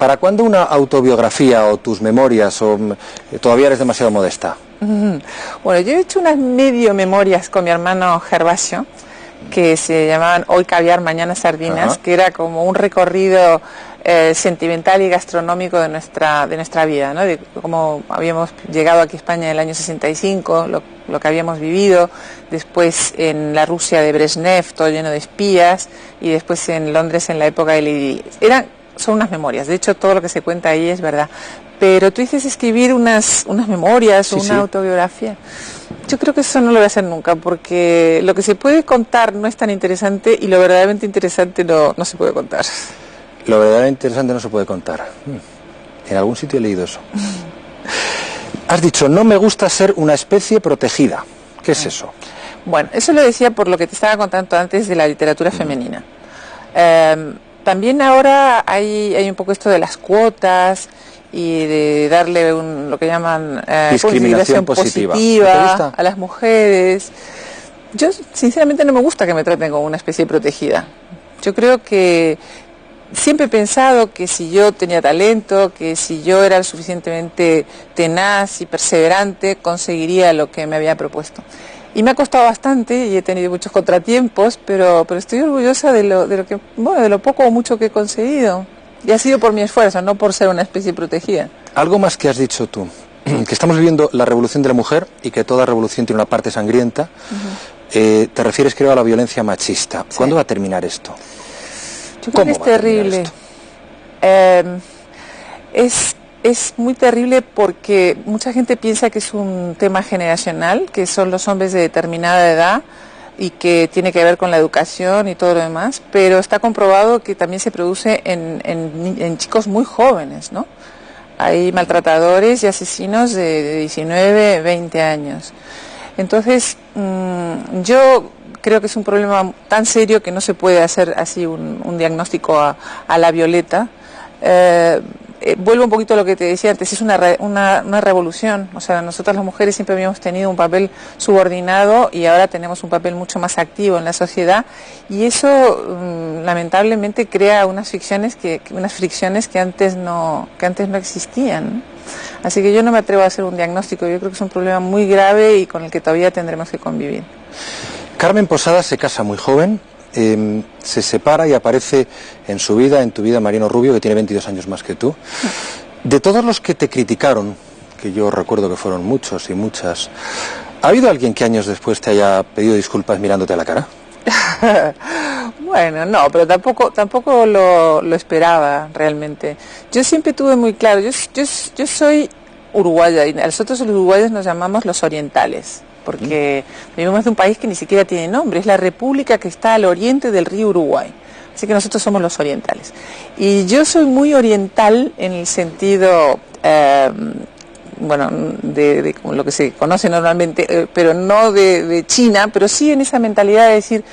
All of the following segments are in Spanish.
¿Para cuándo una autobiografía o tus memorias o todavía eres demasiado modesta? Bueno, yo he hecho unas medio memorias con mi hermano Gervasio, que se llamaban Hoy caviar, mañana sardinas, que era como un recorrido sentimental y gastronómico de nuestra vida, ¿no? De cómo habíamos llegado aquí a España en el año 65, lo que habíamos vivido, después en la Rusia de Brezhnev, todo lleno de espías, y después en Londres en la época de Lady. Son unas memorias, de hecho todo lo que se cuenta ahí es verdad. Pero tú dices escribir unas memorias o una autobiografía. Yo creo que eso no lo voy a hacer nunca, porque lo que se puede contar no es tan interesante y lo verdaderamente interesante no se puede contar. Lo verdaderamente interesante no se puede contar. En algún sitio he leído eso. Has dicho, no me gusta ser una especie protegida. ¿Qué es eso? Bueno, eso lo decía por lo que te estaba contando antes de la literatura femenina. También ahora hay un poco esto de las cuotas y de darle lo que llaman discriminación positiva a las mujeres. Yo sinceramente no me gusta que me traten como una especie protegida. Yo creo que siempre he pensado que si yo tenía talento, que si yo era suficientemente tenaz y perseverante, conseguiría lo que me había propuesto. Y me ha costado bastante y he tenido muchos contratiempos, pero estoy orgullosa de lo poco o mucho que he conseguido. Y ha sido por mi esfuerzo, no por ser una especie protegida. Algo más que has dicho tú, que estamos viviendo la revolución de la mujer y que toda revolución tiene una parte sangrienta. Te refieres, creo, a la violencia machista. Sí. ¿Cuándo va a terminar esto? Yo creo que es terrible. Es muy terrible porque mucha gente piensa que es un tema generacional, que son los hombres de determinada edad y que tiene que ver con la educación y todo lo demás, pero está comprobado que también se produce en chicos muy jóvenes, ¿no? Hay maltratadores y asesinos de 19, 20 años. Entonces, yo creo que es un problema tan serio que no se puede hacer así un diagnóstico a la violeta. Vuelvo un poquito a lo que te decía antes, es una revolución. O sea, nosotras las mujeres siempre habíamos tenido un papel subordinado y ahora tenemos un papel mucho más activo en la sociedad y eso lamentablemente crea unas fricciones que antes no existían. Así que yo no me atrevo a hacer un diagnóstico, yo creo que es un problema muy grave y con el que todavía tendremos que convivir. Carmen Posadas se casa muy joven, se separa y aparece en tu vida, Mariano Rubio, que tiene 22 años más que tú. De todos los que te criticaron, que yo recuerdo que fueron muchos y muchas, ¿ha habido alguien que años después te haya pedido disculpas mirándote a la cara? Bueno, no, pero tampoco lo esperaba realmente. Yo siempre tuve muy claro, yo soy uruguaya y nosotros los uruguayos nos llamamos los orientales. Porque vivimos de un país que ni siquiera tiene nombre, es la república que está al oriente del río Uruguay, así que nosotros somos los orientales. Y yo soy muy oriental en el sentido, de lo que se conoce normalmente, pero no de China, pero sí en esa mentalidad de decir,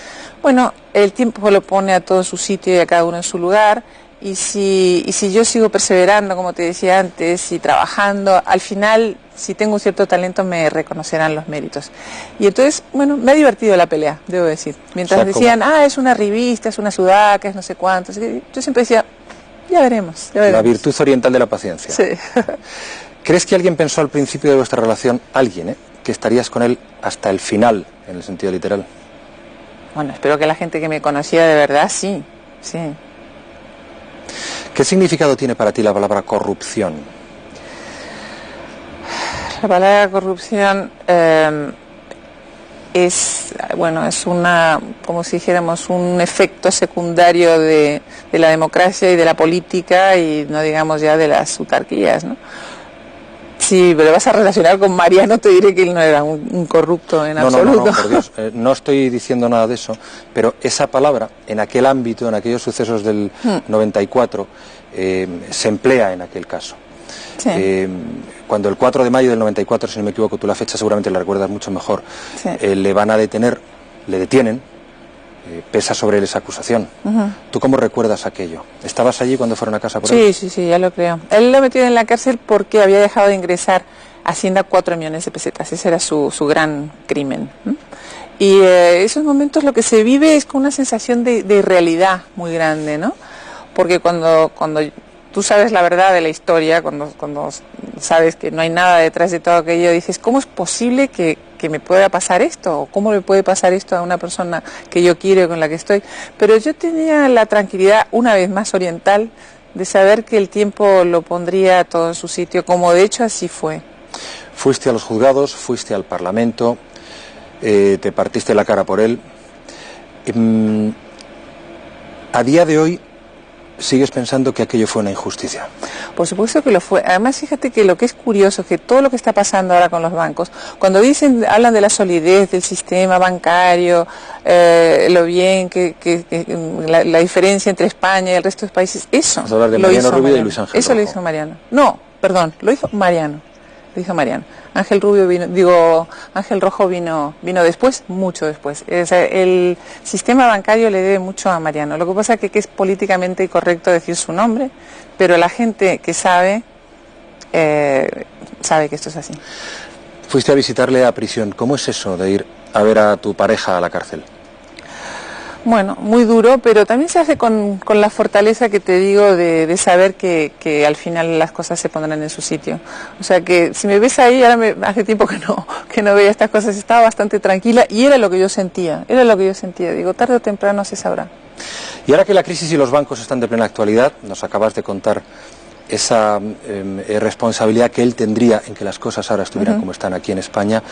bueno, el tiempo lo pone a todo en su sitio y a cada uno en su lugar, y si yo sigo perseverando, como te decía antes, y trabajando, al final, si tengo un cierto talento, me reconocerán los méritos. Y entonces, bueno, me ha divertido la pelea, debo decir. Mientras decían, es una revista, es una sudaca, es no sé cuánto. Así que yo siempre decía, ya veremos. La virtud oriental de la paciencia. Sí. ¿Crees que alguien pensó al principio de vuestra relación, que estarías con él hasta el final, en el sentido literal? Bueno, espero que la gente que me conocía de verdad, sí. ¿Qué significado tiene para ti la palabra corrupción? La palabra corrupción es como si dijéramos, un efecto secundario de la democracia y de la política y no digamos ya de las autarquías, ¿no? Si me lo vas a relacionar con Mariano, te diré que él no era un corrupto en absoluto. No, por Dios, no estoy diciendo nada de eso, pero esa palabra, en aquel ámbito, en aquellos sucesos del 94, se emplea en aquel caso. Sí. Cuando el 4 de mayo del 94, si no me equivoco, tú la fecha seguramente la recuerdas mucho mejor, sí. Le detienen, pesa sobre él esa acusación. ¿Tú cómo recuerdas aquello? ¿Estabas allí cuando fueron a casa por él? Sí, ya lo creo. Él lo metió en la cárcel porque había dejado de ingresar a Hacienda 4 millones de pesetas. Ese era su gran crimen. Y esos momentos lo que se vive es con una sensación de irrealidad muy grande, ¿no? Porque cuando tú sabes la verdad de la historia, cuando sabes que no hay nada detrás de todo aquello, dices, ¿cómo es posible que me pueda pasar esto? ¿O cómo le puede pasar esto a una persona que yo quiero, con la que estoy? Pero yo tenía la tranquilidad, una vez más oriental, de saber que el tiempo lo pondría todo en su sitio, como de hecho así fue. Fuiste a los juzgados, fuiste al Parlamento, te partiste la cara por él. A día de hoy, ¿sigues pensando que aquello fue una injusticia? Por supuesto que lo fue. Además, fíjate que lo que es curioso es que todo lo que está pasando ahora con los bancos, cuando hablan de la solidez del sistema bancario, lo bien la diferencia entre España y el resto de los países, eso Vamos a hablar de lo Mariano hizo Rubio y de Mariano. Luis Ángel Eso lo Rojo. hizo Mariano. No, perdón, lo hizo Mariano. Lo hizo Mariano. Ángel Rubio vino, Ángel Rojo vino después, mucho después. O sea, el sistema bancario le debe mucho a Mariano. Lo que pasa es que es políticamente incorrecto decir su nombre, pero la gente que sabe que esto es así. Fuiste a visitarle a prisión. ¿Cómo es eso de ir a ver a tu pareja a la cárcel? Bueno, muy duro, pero también se hace con la fortaleza que te digo de saber que al final las cosas se pondrán en su sitio. O sea que si me ves ahí, hace tiempo que no veía estas cosas, estaba bastante tranquila y era lo que yo sentía, digo, tarde o temprano se sabrá. Y ahora que la crisis y los bancos están de plena actualidad, nos acabas de contar esa responsabilidad que él tendría en que las cosas ahora estuvieran como están aquí en España.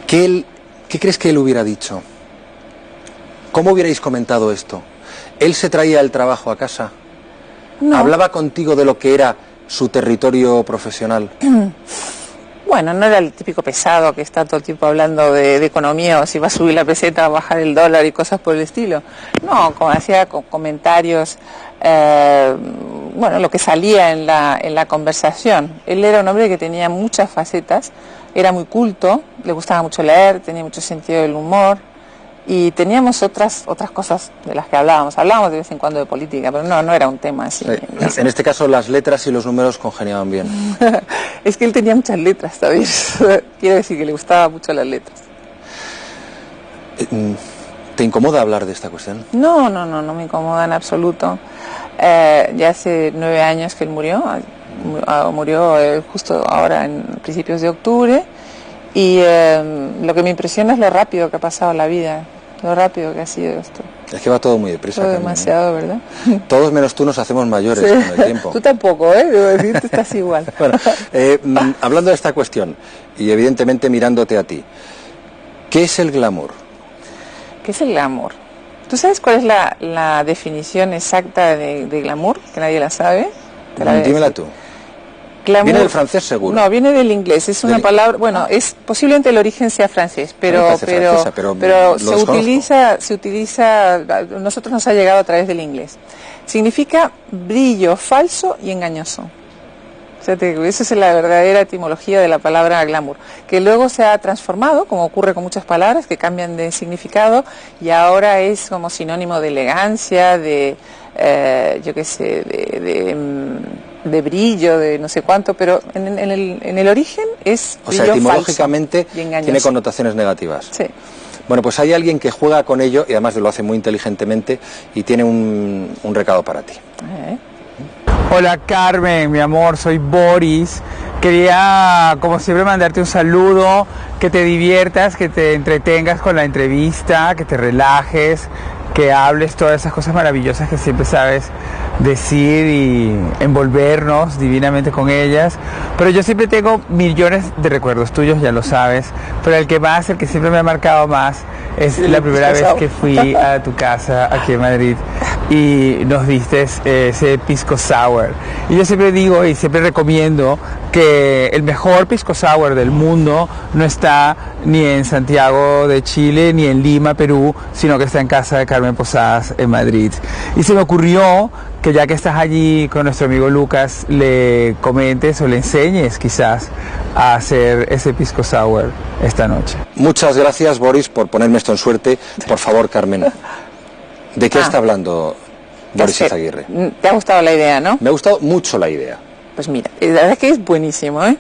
¿Qué crees que él hubiera dicho? ¿Cómo hubierais comentado esto? ¿Él se traía el trabajo a casa? No. ¿Hablaba contigo de lo que era su territorio profesional? Bueno, no era el típico pesado que está todo el tiempo hablando de economía o si va a subir la peseta o bajar el dólar y cosas por el estilo. No, como hacía comentarios, lo que salía en la conversación. Él era un hombre que tenía muchas facetas, era muy culto, le gustaba mucho leer, tenía mucho sentido del humor. Y teníamos otras cosas de las que hablábamos de vez en cuando de política, pero no era un tema así. En este caso las letras y los números congeniaban bien. Es que él tenía muchas letras, ¿sabes? Quiero decir que le gustaban mucho las letras. ¿Te incomoda hablar de esta cuestión? No me incomoda en absoluto. Ya hace 9 años que él murió justo ahora en principios de octubre, y lo que me impresiona es lo rápido que ha pasado la vida. Lo rápido que ha sido esto. Es que va todo muy deprisa. Todo demasiado, ¿verdad? Todos menos tú nos hacemos mayores Sí. con el tiempo. Tú tampoco, debo decir, tú estás igual. Bueno, hablando de esta cuestión, y evidentemente mirándote a ti, ¿qué es el glamour? ¿Qué es el glamour? ¿Tú sabes cuál es la definición exacta de glamour? Que nadie la sabe. Dímela tú. Glamour, ¿Viene del francés seguro? No, viene del inglés. Es una palabra, es posiblemente el origen sea francés, pero se utiliza, nosotros nos ha llegado a través del inglés. Significa brillo falso y engañoso. O sea, esa es la verdadera etimología de la palabra glamour, que luego se ha transformado, como ocurre con muchas palabras, que cambian de significado y ahora es como sinónimo de elegancia, de de brillo, de no sé cuánto, pero en el origen es brillo. O sea, etimológicamente falso y engañoso. Tiene connotaciones negativas. Sí. Bueno, pues hay alguien que juega con ello y además lo hace muy inteligentemente y tiene un recado para ti. Hola Carmen, mi amor, soy Boris. Quería, como siempre, mandarte un saludo, que te diviertas, que te entretengas con la entrevista, que te relajes, que hables todas esas cosas maravillosas que siempre sabes decir y envolvernos divinamente con ellas. Pero yo siempre tengo millones de recuerdos tuyos, ya lo sabes, pero el que siempre me ha marcado más es la primera vez que fui a tu casa aquí en Madrid y nos diste ese pisco sour. Y yo siempre digo y siempre recomiendo que el mejor pisco sour del mundo no está ni en Santiago de Chile ni en Lima, Perú, sino que está en casa de Carmen Posadas en Madrid. Y se me ocurrió que ya que estás allí con nuestro amigo Lucas, le comentes o le enseñes quizás a hacer ese pisco sour esta noche. Muchas gracias, Boris, por ponerme esto en suerte. Por favor, Carmen, ¿de qué está hablando Boris Izaguirre? ¿Te ha gustado la idea, no? Me ha gustado mucho la idea. Pues mira, la verdad es que es buenísimo, ¿eh?